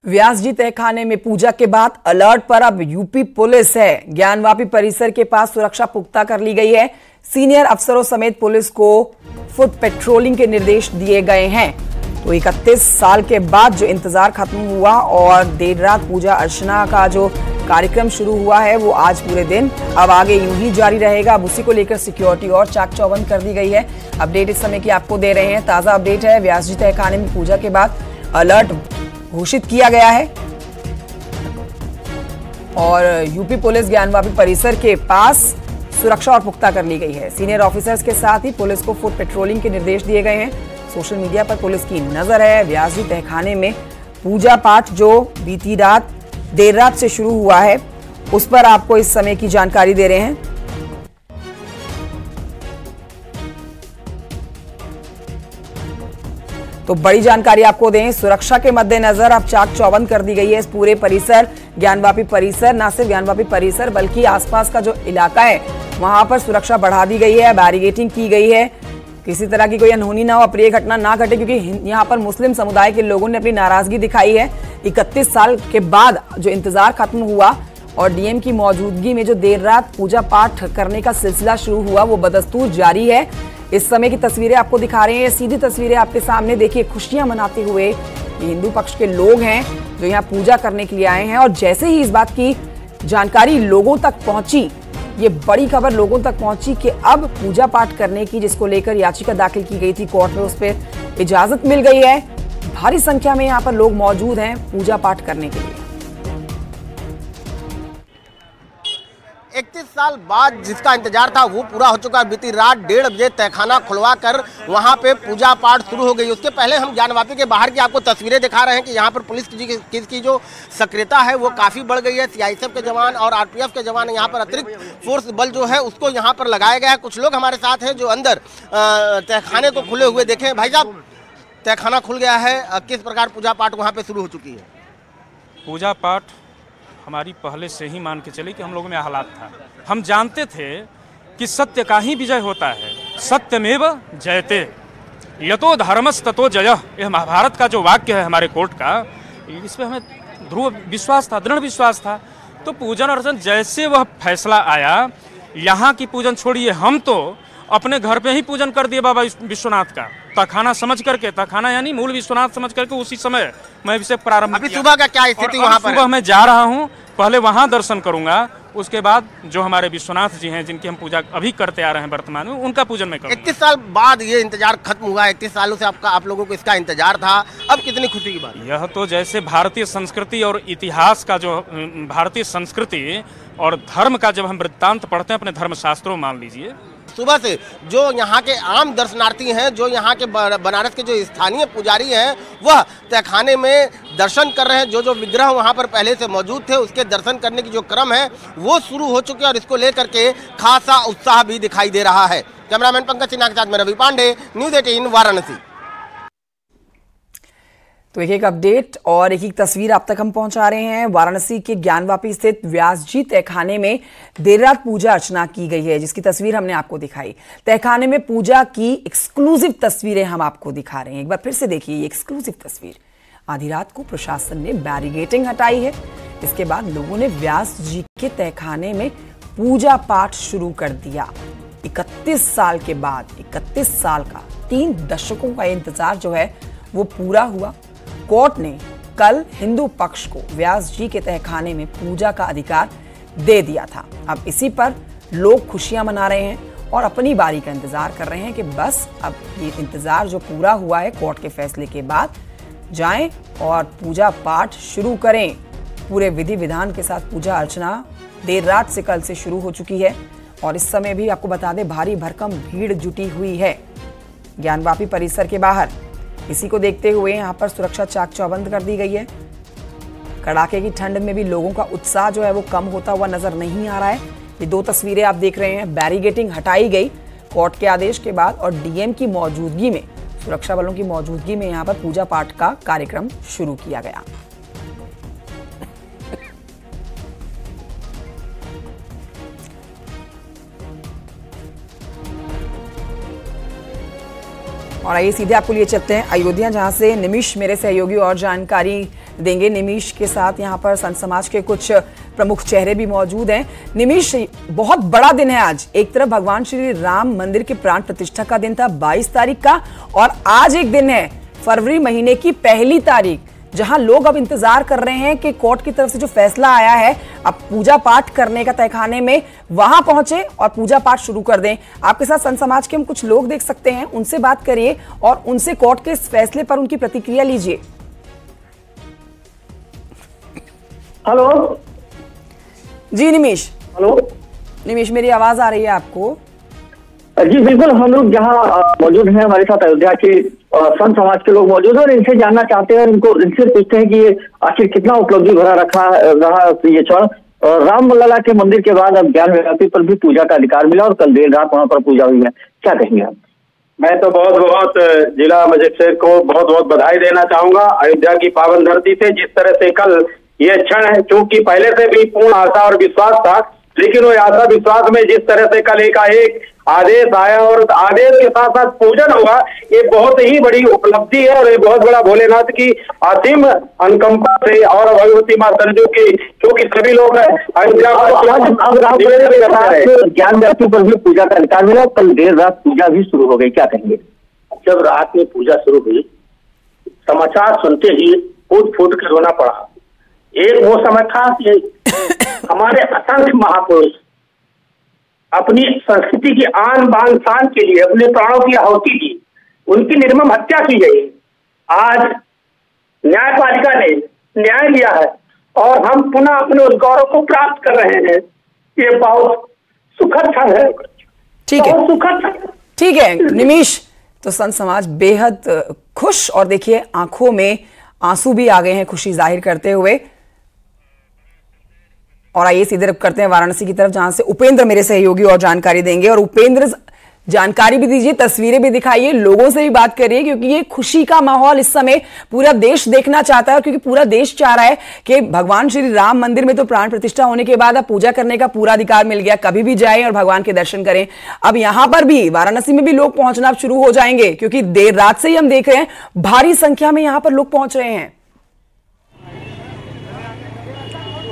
व्यास जी तहखाने में पूजा के बाद अलर्ट पर अब यूपी पुलिस है। ज्ञानवापी परिसर के पास सुरक्षा पुख्ता कर ली गई है। सीनियर अफसरों समेत पुलिस को फुट पेट्रोलिंग के निर्देश दिए गए हैं। तो 31 साल के बाद जो इंतजार खत्म हुआ और देर रात पूजा अर्चना का जो कार्यक्रम शुरू हुआ है वो आज पूरे दिन अब आगे यूं ही जारी रहेगा। अब उसी को लेकर सिक्योरिटी और चाक चौबंद कर दी गई है। अपडेट इस समय की आपको दे रहे हैं। ताजा अपडेट है, व्यास जी तहखाने में पूजा के बाद अलर्ट घोषित किया गया है और यूपी पुलिस ज्ञानवापी परिसर के पास सुरक्षा और पुख्ता कर ली गई है। सीनियर ऑफिसर्स के साथ ही पुलिस को फुट पेट्रोलिंग के निर्देश दिए गए हैं। सोशल मीडिया पर पुलिस की नजर है। व्यास जी तहखाने में पूजा पाठ जो बीती रात देर रात से शुरू हुआ है उस पर आपको इस समय की जानकारी दे रहे हैं। तो बड़ी जानकारी आपको दें, सुरक्षा के मद्देनजर अब चाक चौबंद कर दी गई है इस पूरे परिसर ज्ञानवापी परिसर। न सिर्फ ज्ञानवापी परिसर बल्कि आसपास का जो इलाका है वहां पर सुरक्षा बढ़ा दी गई है, बैरिकेडिंग की गई है। किसी तरह की कोई अनहोनी ना हो, अप्रिय घटना ना घटे, क्योंकि यहाँ पर मुस्लिम समुदाय के लोगों ने अपनी नाराजगी दिखाई है। 31 साल के बाद जो इंतजार खत्म हुआ और डीएम की मौजूदगी में जो देर रात पूजा पाठ करने का सिलसिला शुरू हुआ वो बदस्तूर जारी है। इस समय की तस्वीरें आपको दिखा रहे हैं, सीधी तस्वीरें आपके सामने। देखिए, खुशियां मनाते हुए ये हिंदू पक्ष के लोग हैं जो यहाँ पूजा करने के लिए आए हैं। और जैसे ही इस बात की जानकारी लोगों तक पहुंची, ये बड़ी खबर लोगों तक पहुंची कि अब पूजा पाठ करने की जिसको लेकर याचिका दाखिल की गई थी कोर्ट में, उस पर इजाजत मिल गई है। भारी संख्या में यहाँ पर लोग मौजूद हैं पूजा पाठ करने के लिए। 31 साल बाद जिसका इंतजार था वो पूरा हो चुका है। बीती रात 1:30 बजे तहखाना खुलवा कर वहाँ पे पूजा पाठ शुरू हो गई। उसके पहले हम ज्ञानवापी के बाहर की आपको तस्वीरें दिखा रहे हैं कि यहाँ पर पुलिस की जो सक्रियता है वो काफ़ी बढ़ गई है। सीआईएसएफ के जवान और आरपीएफ के जवान यहाँ पर अतिरिक्त फोर्स बल जो है उसको यहाँ पर लगाया गया है। कुछ लोग हमारे साथ हैं जो अंदर तहखाने को खुले हुए देखें। भाई साहब, तहखाना खुल गया है, किस प्रकार पूजा पाठ वहाँ पर शुरू हो चुकी है? पूजा पाठ हमारी पहले से ही मान के चले कि हम लोगों में हालात था। हम जानते थे कि सत्य का ही विजय होता है, सत्यमेव जयते, यतो धर्मस् ततो जयः। यह महाभारत का जो वाक्य है हमारे कोर्ट का, इस पर हमें ध्रुव विश्वास था, दृढ़ विश्वास था। तो पूजन अर्चन जैसे वह फैसला आया, यहाँ की पूजन छोड़िए, हम तो अपने घर पे ही पूजन कर दिए बाबा विश्वनाथ का, तहखाना समझ करके, तहखाना यानी मूल विश्वनाथ समझ करके उसी समय मैं अभिषेक प्रारंभ। अभी सुबह का क्या स्थिति वहाँ पर? सुबह मैं जा रहा हूँ, पहले वहाँ दर्शन करूंगा, उसके बाद जो हमारे विश्वनाथ जी हैं जिनकी हम पूजा अभी करते आ रहे हैं वर्तमान में, उनका पूजन मैं करूंगा। 31 साल बाद ये इंतजार खत्म हुआ है। 31 सालों से आप लोगों को इसका इंतजार था, अब कितनी खुशी की बात? यह तो जैसे भारतीय संस्कृति और इतिहास का जो भारतीय संस्कृति और धर्म का जब हम वृत्तांत पढ़ते हैं अपने धर्म शास्त्रों, मान लीजिए सुबह से जो यहाँ के आम दर्शनार्थी हैं, जो यहाँ के बनारस के जो स्थानीय पुजारी हैं, वह तहखाने में दर्शन कर रहे हैं। जो विग्रह वहाँ पर पहले से मौजूद थे उसके दर्शन करने की जो क्रम है वो शुरू हो चुके हैं और इसको लेकर के खासा उत्साह भी दिखाई दे रहा है। कैमरामैन पंकज सिन्हा के साथ में रवि पांडे, न्यूज़ 18 वाराणसी। तो एक अपडेट और एक तस्वीर आप तक हम पहुंचा रहे हैं। वाराणसी के ज्ञानवापी स्थित व्यास जी तहखाने में देर रात पूजा अर्चना की गई है, जिसकी तस्वीर हमने आपको दिखाई। तहखाने में पूजा की एक्सक्लूसिव तस्वीरें हम आपको दिखा रहे हैं। एक बार फिर से देखिए ये एक्सक्लूसिव तस्वीर। आधी रात को प्रशासन ने बैरिकेडिंग हटाई है। इसके बाद लोगों ने व्यास जी के तहखाने में पूजा पाठ शुरू कर दिया। 31 साल के बाद, 31 साल का 3 दशकों का इंतजार जो है वो पूरा हुआ। कोर्ट ने कल हिंदू पक्ष को व्यास जी के तहखाने में पूजा का अधिकार दे दिया था। अब इसी पर लोग खुशियां मना रहे हैं और अपनी बारी का इंतजार कर रहे हैं कि बस अब ये इंतजार जो पूरा हुआ है कोर्ट के फैसले के बाद, जाएं और पूजा पाठ शुरू करें। पूरे विधि विधान के साथ पूजा अर्चना देर रात से कल से शुरू हो चुकी है और इस समय भी आपको बता दें भारी भरकम भीड़ जुटी हुई है ज्ञानवापी परिसर के बाहर। इसी को देखते हुए यहाँ पर सुरक्षा चाक चौबंद कर दी गई है। कड़ाके की ठंड में भी लोगों का उत्साह जो है वो कम होता हुआ नजर नहीं आ रहा है। ये 2 तस्वीरें आप देख रहे हैं, बैरिकेडिंग हटाई गई कोर्ट के आदेश के बाद और डीएम की मौजूदगी में, सुरक्षा बलों की मौजूदगी में यहाँ पर पूजा पाठ का कार्यक्रम शुरू किया गया। और आइए सीधे आपको लिए चलते हैं अयोध्या, जहां से निमिष मेरे सहयोगी और जानकारी देंगे। निमिष के साथ यहाँ पर संत समाज के कुछ प्रमुख चेहरे भी मौजूद हैं। निमिष, बहुत बड़ा दिन है आज। एक तरफ भगवान श्री राम मंदिर के प्राण प्रतिष्ठा का दिन था 22 तारीख का, और आज एक दिन है फरवरी महीने की 1 तारीख, जहां लोग अब इंतजार कर रहे हैं कि कोर्ट की तरफ से जो फैसला आया है, अब पूजा पाठ करने का तहखाने में वहां पहुंचे और पूजा पाठ शुरू कर दें। आपके साथ संत समाज के हम कुछ लोग देख सकते हैं, उनसे बात करिए और उनसे कोर्ट के इस फैसले पर उनकी प्रतिक्रिया लीजिए। हेलो जी निमिष। हेलो निमिष, मेरी आवाज आ रही है आपको? जी बिल्कुल, हम लोग जहाँ मौजूद हैं, हमारे साथ अयोध्या के संत समाज के लोग मौजूद हैं और इनसे जानना चाहते हैं, इनको इनसे पूछते हैं कि ये आखिर कितना उपलब्धि भरा रहा ये क्षण। राम लला के मंदिर के बाद अब ज्ञानवापी पर भी पूजा का अधिकार मिला और कल देर रात वहां पर पूजा हुई है, क्या कहेंगे आप? मैं तो बहुत बहुत जिला मजिस्ट्रेट को बहुत बहुत बधाई देना चाहूंगा अयोध्या की पावन धरती से। जिस तरह से कल ये क्षण है, चूंकि पहले से भी पूर्ण आशा और विश्वास था, लेकिन वो आशा विश्वास में जिस तरह से कल एकाएक आदेश आया और आदेश के साथ साथ पूजन हुआ, ये बहुत ही बड़ी उपलब्धि है और ये बहुत बड़ा भोलेनाथ की असीम अनुकंपा से और भगवती मां संजू की, क्योंकि सभी लोग अयोध्या ज्ञान व्याप्ति पर भी पूजा का अधिकार मिला, कल देर रात पूजा भी शुरू हो गई, क्या कहेंगे? जब रात में पूजा शुरू हुई, समाचार सुनते ही फूट फूट के रोना पड़ा। एक वो समय था कि हमारे असंख्य महापुरुष अपनी संस्कृति की आन बान शान के लिए अपने प्राणों की आहुति दी, उनकी निर्मम हत्या की गई। आज न्यायपालिका ने न्याय लिया है और हम पुनः अपने उस गौरव को प्राप्त कर रहे हैं। ये बहुत सुखद क्षण है। ठीक है, बहुत सुखद। ठीक है निमिष, तो संत समाज बेहद खुश, और देखिए आंखों में आंसू भी आ गए हैं खुशी जाहिर करते हुए। और आइए सीधे रुख करते हैं वाराणसी की तरफ, जहां से उपेंद्र मेरे सहयोगी और जानकारी देंगे। और उपेंद्र, जानकारी भी दीजिए, तस्वीरें भी दिखाइए, लोगों से भी बात करिए, क्योंकि ये खुशी का माहौल इस समय पूरा देश देखना चाहता है, क्योंकि पूरा देश चाह रहा है कि भगवान श्री राम मंदिर में तो प्राण प्रतिष्ठा होने के बाद अब पूजा करने का पूरा अधिकार मिल गया, कभी भी जाएं और भगवान के दर्शन करें। अब यहां पर भी वाराणसी में भी लोग पहुंचना शुरू हो जाएंगे, क्योंकि देर रात से ही हम देख रहे हैं भारी संख्या में यहां पर लोग पहुंच रहे हैं।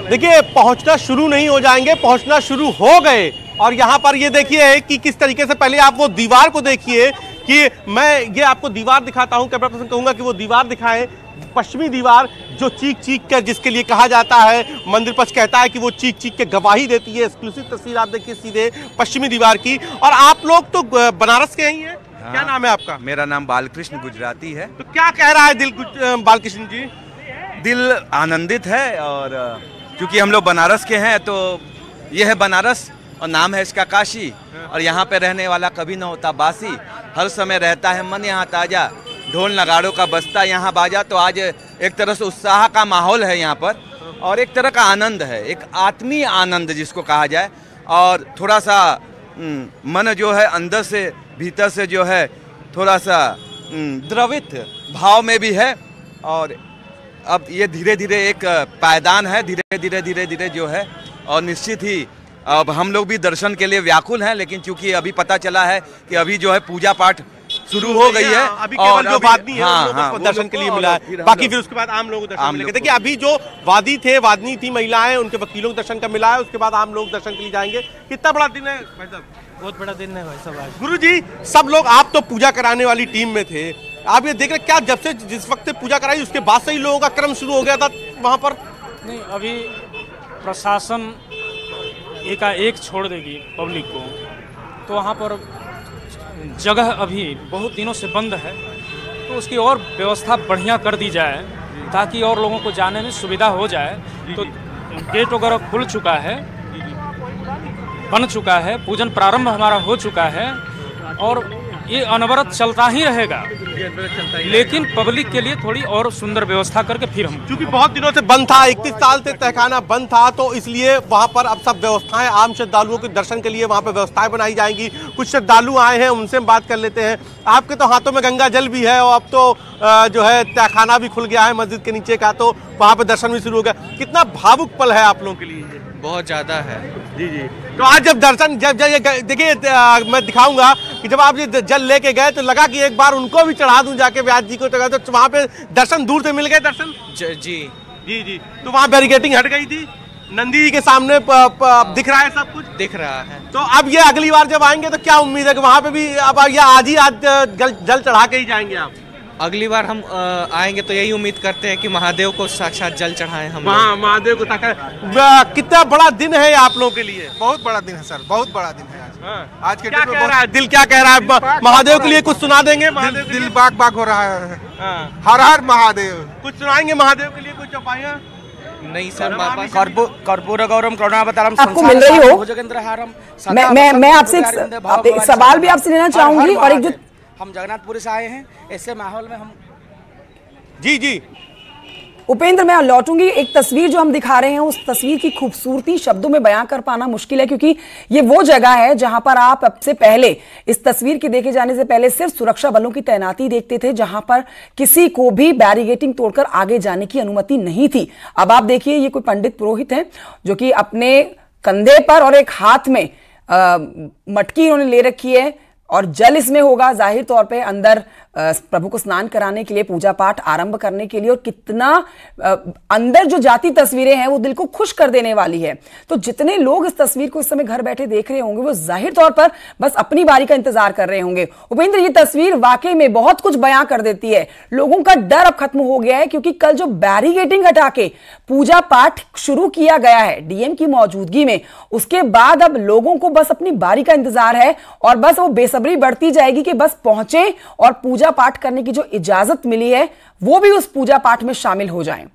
देखिए, पहुंचना शुरू नहीं हो जाएंगे, पहुंचना शुरू हो गए। और यहाँ पर ये देखिए कि किस तरीके से, पहले आप वो दीवार को देखिए कि मैं ये आपको दीवार दिखाता हूँ, कैमरा पर्सन कहूँगा कि वो दीवार दिखाएं, पश्चिमी दीवार जो चीख चीख कर, जिसके लिए कहा जाता है, मंदिर पक्ष कहता है कि वो चीख चीख के गवाही देती है। एक्सक्लूसिव तस्वीर आप देखिए सीधे पश्चिमी दीवार की। और आप लोग तो बनारस के ही हैं। हाँ। क्या नाम है आपका? मेरा नाम बालकृष्ण गुजराती है। तो क्या कह रहा है दिल बालकृष्ण जी? दिल आनंदित है, और क्योंकि हम लोग बनारस के हैं, तो यह है बनारस और नाम है इसका काशी, और यहाँ पे रहने वाला कभी न होता बासी। हर समय रहता है मन यहाँ ताजा, ढोल नगाड़ों का बजता यहाँ बाजा। तो आज एक तरह से उत्साह का माहौल है यहाँ पर, और एक तरह का आनंद है, एक आत्मीय आनंद जिसको कहा जाए। और थोड़ा सा मन जो है अंदर से भीतर से जो है थोड़ा सा द्रवित भाव में भी है। और अब ये धीरे धीरे एक पायदान है, धीरे धीरे जो है, और निश्चित ही अब हम लोग भी दर्शन के लिए व्याकुल हैं। लेकिन चूंकि अभी पता चला है कि अभी जो है पूजा पाठ शुरू हो गई है, अभी केवल जो वादी है हाँ, दर्शन के लिए मिला है, बाकी फिर उसके बाद आम लोग दर्शन मिलेंगे। देखिए, अभी जो वादी थी महिलाएं, उनके वकीलों को दर्शन का मिला है, उसके बाद आम लोग दर्शन के लिए जाएंगे। कितना बड़ा दिन है भाई साहब? बहुत बड़ा दिन है भाई साहब। गुरु जी, सब लोग, आप तो पूजा कराने वाली टीम में थे, आप ये देख रहे क्या, जब से जिस वक्त से पूजा कराई उसके बाद से ही लोगों का क्रम शुरू हो गया था वहां पर? नहीं, अभी प्रशासन एकाएक छोड़ देगी पब्लिक को, तो वहाँ पर जगह अभी बहुत दिनों से बंद है, तो उसकी और व्यवस्था बढ़िया कर दी जाए ताकि और लोगों को जाने में सुविधा हो जाए। तो गेट वगैरह खुल चुका है, बन चुका है, पूजन प्रारंभ हमारा हो चुका है, और ये अनवरत चलता ही रहेगा, लेकिन पब्लिक के लिए थोड़ी और सुंदर व्यवस्था करके फिर हम, क्योंकि बहुत दिनों से बंद था, 31 साल से तहखाना बंद था, तो इसलिए वहां पर अब सब व्यवस्थाएं, आम श्रद्धालुओं के दर्शन के लिए वहां पर व्यवस्थाएं बनाई जाएंगी। कुछ श्रद्धालु आए हैं, उनसे हम बात कर लेते हैं। आपके तो हाथों में गंगा जल भी है, और अब तो जो है तहखाना भी खुल गया है मस्जिद के नीचे का, तो वहाँ पर दर्शन भी शुरू हो गया। कितना भावुक पल है आप लोगों के लिए? बहुत ज़्यादा है। जी जी। तो आज जब दर्शन जब ये देखिए मैं दिखाऊंगा कि जब आप ये जल लेके गए तो लगा कि एक बार उनको भी चढ़ा दूं जाके व्यास जी को, तो वहाँ पे दर्शन दूर से मिल गए दर्शन। जी जी जी। तो वहाँ बैरिकेटिंग हट गई थी, नंदी जी के सामने दिख रहा है, सब कुछ दिख रहा है। तो अब ये अगली बार जब आएंगे तो क्या उम्मीद है कि वहाँ पे भी अब आज जल चढ़ा के ही जाएंगे आप? अगली बार हम आएंगे तो यही उम्मीद करते हैं कि महादेव को साक्षात जल चढ़ाएं हम। हाँ, महादेव को कितना बड़ा दिन है आप लोगों के लिए? बहुत बड़ा दिन है सर, बहुत बड़ा दिन है आज। हाँ। आज के क्या कह रहा है दिल, क्या कह रहा है? महादेव के लिए कुछ सुना देंगे? दिल बाग बाग हो रहा है। हाँ। हर हर महादेव। कुछ सुनाएंगे महादेव के लिए, कुछ चौपाइयाँ? नहीं सर, कर्पूर गौरम करुणावतारम आपको मिल रही हो। मैं आपसे एक सवाल भी आपसे लेना चाहूंगी, और एक जो हम जगन्नाथपुरी से आए हैं, ऐसे माहौल में हम जी जी उपेंद्र, मैं लौटूंगी। एक तस्वीर जो हम दिखा रहे हैं, उस तस्वीर की खूबसूरती शब्दों में बयां कर पाना मुश्किल है, क्योंकि ये वो जगह है जहां पर आप अब से पहले, इस तस्वीर के देखे जाने से पहले, सिर्फ सुरक्षा बलों की तैनाती देखते थे, जहां पर किसी को भी बैरिगेटिंग तोड़कर आगे जाने की अनुमति नहीं थी। अब आप देखिए, ये कोई पंडित पुरोहित हैं जो कि अपने कंधे पर और एक हाथ में मटकी इन्होंने ले रखी है, और जल इसमें होगा जाहिर तौर पे अंदर प्रभु को स्नान कराने के लिए, पूजा पाठ आरंभ करने के लिए। और कितना अंदर जो जाती तस्वीरें हैं वो दिल को खुश कर देने वाली है। तो जितने लोग इस तस्वीर को इस समय घर बैठे देख रहे होंगे, वो जाहिर तौर पर बस अपनी बारी का इंतजार कर रहे होंगे। उपेंद्र, ये तस्वीर वाकई में बहुत कुछ बयां कर देती है। लोगों का डर अब खत्म हो गया है, क्योंकि कल जो बैरिगेटिंग हटा के पूजा पाठ शुरू किया गया है डीएम की मौजूदगी में, उसके बाद अब लोगों को बस अपनी बारी का इंतजार है, और बस वो बेसब्री बढ़ती जाएगी कि बस पहुंचे और पूजा पाठ करने की जो इजाजत मिली है वो भी उस पूजा पाठ में शामिल हो जाएं।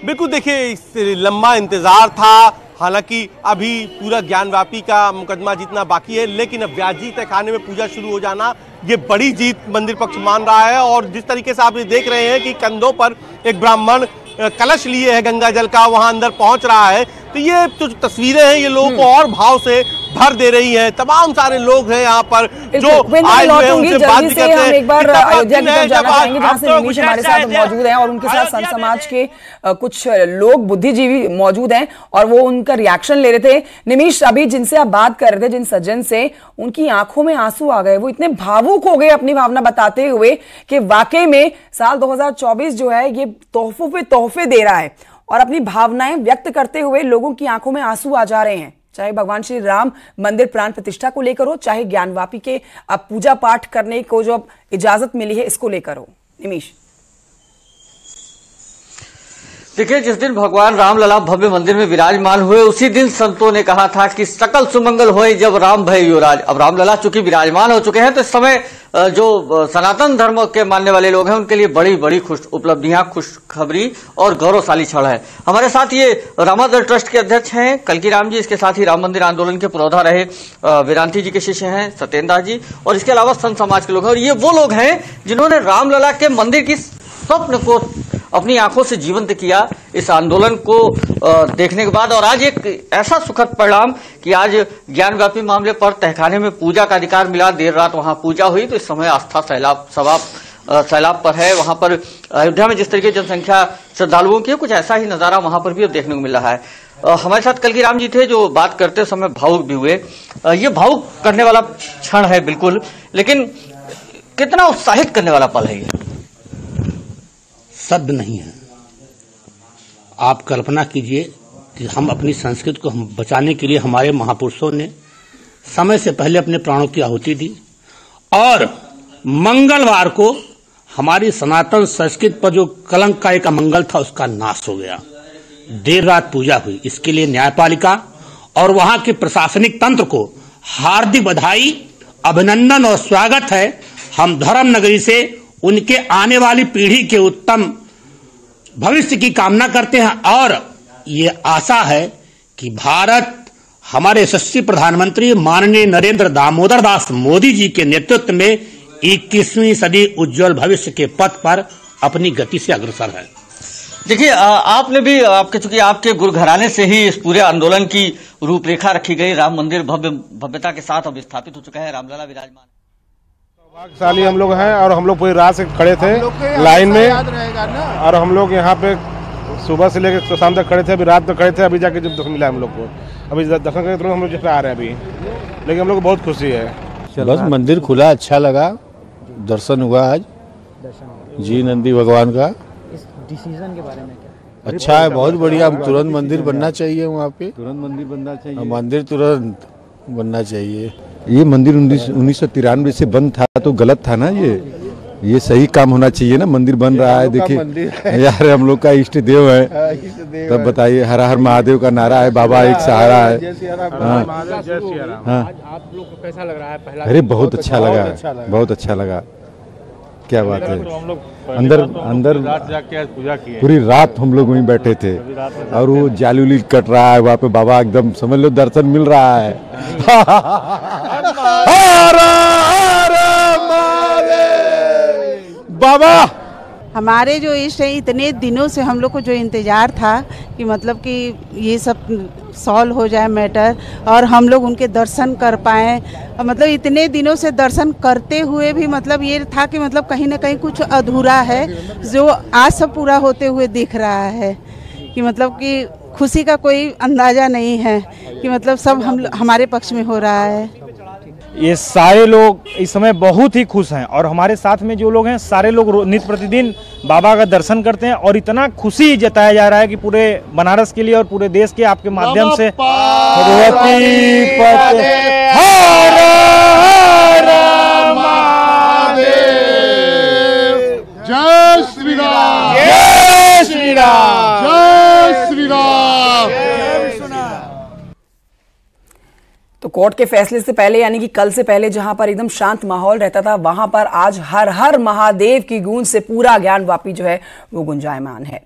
बिल्कुल, देखिए लंबा इंतजार था। हालांकि अभी पूरा ज्ञानवापी का मुकदमा जीतना बाकी है, लेकिन अब व्यास जी तहखाने में पूजा शुरू हो जाना ये बड़ी जीत मंदिर पक्ष मान रहा है। और जिस तरीके से आप ये देख रहे हैं कि कंधों पर एक ब्राह्मण कलश लिए है गंगा जल का, वहां अंदर पहुंच रहा है, तो ये जो तस्वीरें हैं ये लोगों को और भाव से भर दे रही हैं। तमाम सारे लोग हैं यहाँ पर जो आए हुए हैं, उनसे बात भी करते हैं। हम एक बार अयोध्या की तरफ जाना चाहेंगे, जहां से निमीश हमारे साथ मौजूद हैं, और उनके साथ संत समाज के कुछ लोग, बुद्धिजीवी मौजूद हैं, और वो उनका रिएक्शन ले रहे थे। निमीश, अभी जिनसे आप बात कर रहे थे, जिन सज्जन से, उनकी आंखों में आंसू आ गए। वो इतने भावुक हो गए अपनी भावना बताते हुए कि वाकई में साल 2024 जो है ये तोहफों पे तोहफे दे रहा है, और अपनी भावनाएं व्यक्त करते हुए लोगों की आंखों में आंसू आ जा रहे हैं। चाहे भगवान श्री राम मंदिर प्राण प्रतिष्ठा को लेकर हो, चाहे ज्ञानवापी के अब पूजा पाठ करने को जो अब इजाजत मिली है इसको लेकर हो। निमीश, देखिए, जिस दिन भगवान रामलला भव्य मंदिर में विराजमान हुए, उसी दिन संतों ने कहा था कि सकल सुमंगल होए जब राम भय युवराज। अब रामलला चूंकि विराजमान हो चुके हैं, तो इस समय जो सनातन धर्म के मानने वाले लोग हैं उनके लिए बड़ी बड़ी खुश उपलब्धियां, खुशखबरी और गौरवशाली क्षण है। हमारे साथ ये रामादल ट्रस्ट के अध्यक्ष हैं कलकी राम जी, इसके साथ ही राम मंदिर आंदोलन के पुरोधा रहे विरांती जी के शिष्य हैं सत्येंद्र दास जी, और इसके अलावा संत समाज के लोग हैं। और ये वो लोग हैं जिन्होंने रामलला के मंदिर की स्वप्न को अपनी आंखों से जीवंत किया इस आंदोलन को देखने के बाद। और आज एक ऐसा सुखद परिणाम कि आज ज्ञानव्यापी मामले पर तहखाने में पूजा का अधिकार मिला। देर रात वहां पूजा हुई, तो इस समय आस्था सैलाब पर है। वहां पर अयोध्या में जिस तरीके जनसंख्या श्रद्धालुओं की, कुछ ऐसा ही नजारा वहां पर भी अब देखने को मिल रहा है। हमारे साथ कलकी राम जी थे जो बात करते समय भावुक भी हुए। ये भावुक करने वाला क्षण है बिल्कुल, लेकिन कितना उत्साहित करने वाला पल है ये, शब्द नहीं है। आप कल्पना कीजिए कि हम अपनी संस्कृति को हम बचाने के लिए हमारे महापुरुषों ने समय से पहले अपने प्राणों की आहुति दी, और मंगलवार को हमारी सनातन संस्कृति पर जो कलंक का एक अमंगल था उसका नाश हो गया। देर रात पूजा हुई, इसके लिए न्यायपालिका और वहां के प्रशासनिक तंत्र को हार्दिक बधाई, अभिनंदन और स्वागत है। हम धर्म नगरी से उनके आने वाली पीढ़ी के उत्तम भविष्य की कामना करते हैं, और ये आशा है कि भारत हमारे यशस्वी प्रधानमंत्री माननीय नरेंद्र दामोदर दास मोदी जी के नेतृत्व में 21वीं सदी उज्जवल भविष्य के पथ पर अपनी गति से अग्रसर है। देखिए, आपने भी चूंकि आपके गुरु घराने से ही इस पूरे आंदोलन की रूपरेखा रखी गई। राम मंदिर भव्यता के साथ अब स्थापित हो चुका है, रामलला विराजमान। भाग्यशाली हम लोग हैं, और हम लोग पूरी रात से खड़े थे लाइन में, और हम लोग यहाँ पे सुबह से लेकर शाम तक खड़े थे, अभी रात तक खड़े थे, अभी जाके जब दर्शन मिला हम लोग को, अभी दर्शन करके तुरंत हम लोग जैसे आ रहे हैं अभी, लेकिन हम लोग को बहुत खुशी है। बस मंदिर खुला, अच्छा लगा, दर्शन हुआ आज जी नंदी भगवान का। इस डिसीजन के बारे में क्या? अच्छा है, बहुत बढ़िया। तुरंत मंदिर बनना चाहिए वहाँ पे, तुरंत मंदिर बनना चाहिए, मंदिर तुरंत बनना चाहिए। ये मंदिर 1993 से बंद था तो गलत था ना, ये सही काम होना चाहिए ना। मंदिर बन रहा है, देखिए यार हम लोग का इष्ट देव है, तब बताइए। हर हर महादेव का नारा है, बाबा एक सहारा है। हाँ, आप लोग को कैसा लग रहा है पहला? अरे बहुत अच्छा लगा, बहुत अच्छा लगा, क्या बात है। अंदर जाके पूजा की, पूरी रात हम लोग वहीं बैठे थे और वो जाली उली कट रहा है वहाँ पे, बाबा एकदम समझ लो दर्शन मिल रहा है। बाबा हमारे जो इष्ट है, इतने दिनों से हम लोग को जो इंतज़ार था कि मतलब कि ये सब सॉल्व हो जाए मैटर और हम लोग उनके दर्शन कर पाएँ। मतलब इतने दिनों से दर्शन करते हुए भी मतलब ये था कि मतलब कहीं ना कहीं कुछ अधूरा है, जो आज सब पूरा होते हुए दिख रहा है कि मतलब कि खुशी का कोई अंदाज़ा नहीं है कि मतलब सब हमारे पक्ष में हो रहा है। ये सारे लोग इस समय बहुत ही खुश हैं और हमारे साथ में जो लोग हैं सारे लोग नित्य प्रतिदिन बाबा का दर्शन करते हैं और इतना खुशी जताया जा रहा है कि पूरे बनारस के लिए और पूरे देश के आपके माध्यम से जय श्री राम, जय श्री राम, जय श्री राम। तो कोर्ट के फैसले से पहले यानी कि कल से पहले जहां पर एकदम शांत माहौल रहता था, वहां पर आज हर हर महादेव की गूंज से पूरा ज्ञानवापी जो है वो गुंजायमान है।